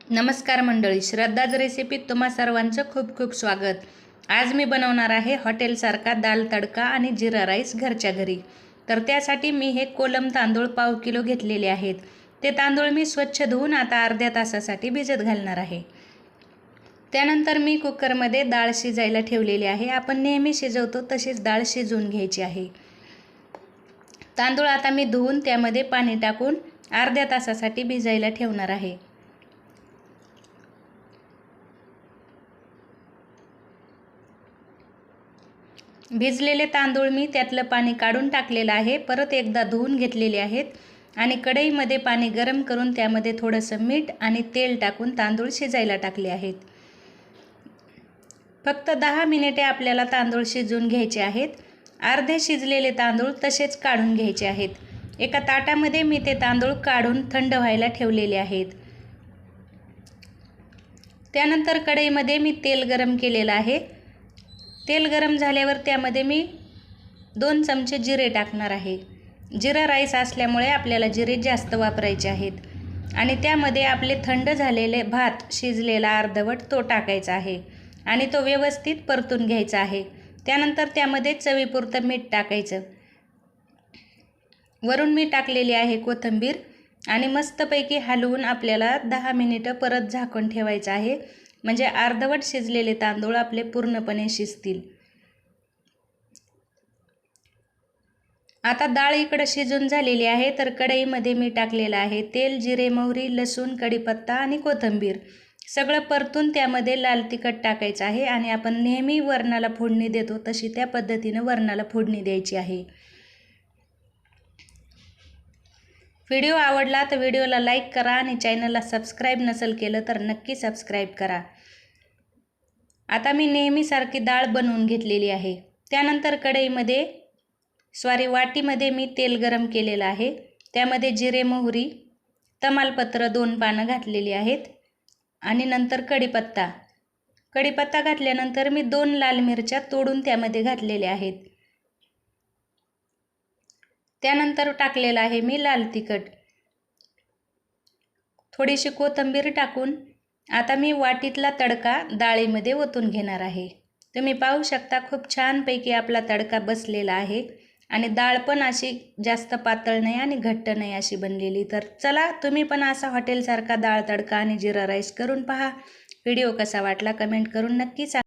नमस्कार मंडळी, श्रद्धाज रेसिपीत तुम्हा सर्वांचं खूप खूप स्वागत. आज मी बनवणार आहे हॉटेलसारखा दाल तडका आणि जिरा राईस घरच्या घरी. तर त्यासाठी मी हे कोलम तांदूळ 1/2 किलो घेतलेले आहेत. ते तांदूळ मी स्वच्छ धुवून आता अर्ध्या तासासाठी भिजत घालणार आहे. त्यानंतर मी कुकरमध्ये डाळ शिजायला ठेवलेली आहे. आपण नेहमी शिजवतो तशीच डाळ शिजवून घ्यायची आहे. तांदूळ आता मी धुवून त्यामध्ये पाणी टाकून अर्ध्या तासासाठी भिजायला ठेवणार आहे. भिजलेले तांदूळ मी त्यातलं पाणी काढून टाकलेलं आहे. परत एकदा धुवून घेतलेले आहेत आणि कढईमध्ये पाणी गरम करून त्यामध्ये थोडंसं मीठ आणि तेल टाकून तांदूळ शिजायला टाकले आहेत. फक्त 10 मिनिटे आपल्याला तांदूळ शिजवून घ्यायचे आहेत. अर्धे शिजलेले तांदूळ तसेच काढून घ्यायचे आहेत. एका ताटामध्ये मी ते तांदूळ काढून थंड व्हायला ठेवलेले आहेत. त्यानंतर कढईमध्ये मी तेल गरम केलेलं आहे. तेल गरम झाल्यावर त्यामध्ये मी 2 चमचे जिरे टाकणार आहे. जिरा राईस असल्यामुळे आपल्याला जिरे जास्त वापरायचे आहेत आणि त्यामध्ये आपले थंड झालेले भात शिजलेला अर्धवट तो टाकायचा आहे आणि तो व्यवस्थित परतून घ्यायचा आहे. त्यानंतर त्यामध्ये चवीपुरतं मीठ टाकायचं. वरून मी टाकलेली आहे कोथिंबीर आणि मस्तपैकी हलवून आपल्याला 10 मिनिटं परत झाकून ठेवायचं आहे. म्हणजे अर्धवट शिजलेले तांदूळ आपले पूर्णपणे शिजतील. आता डाळ इकडे शिजून झालेली आहे. तर कढईमध्ये मी टाकलेलं आहे तेल, जिरे, मोहरी, लसूण, कढीपत्ता आणि कोथिंबीर. सगळं परतून त्यामध्ये लाल तिखट टाकायचं आहे आणि आपण नेहमी वरणाला फोडणी देतो तशी त्या पद्धतीने वरणाला फोडणी द्यायची आहे. व्हिडिओ आवडला तर व्हिडिओला लाईक करा आणि चॅनलला सबस्क्राईब नसेल केलं तर नक्की सबस्क्राईब करा. आता मी नेहमीसारखी डाळ बनवून घेतलेली आहे. त्यानंतर कढईमध्ये वाटीमध्ये मी तेल गरम केलेलं आहे. त्यामध्ये जिरे, मोहरी, तमालपत्र 2 पानं घातलेली आहेत आणि नंतर कढीपत्ता घातल्यानंतर मी 2 लाल मिरच्या तोडून त्यामध्ये घातलेल्या आहेत. त्यानंतर टाकलेलं आहे मी लाल तिखट, थोडीशी कोथिंबीर टाकून आता मी वाटीतला तडका डाळीमध्ये ओतून घेणार आहे. तुम्ही पाहू शकता खूप छानपैकी आपला तडका बसलेला आहे आणि डाळ पण अशी जास्त पातळ नाही आणि घट्ट नाही अशी बनलेली. तर चला तुम्ही पण असा हॉटेलसारखा डाळ तडका आणि जिरा राईस करून पहा. व्हिडिओ कसा वाटला कमेंट करून नक्की सांगा.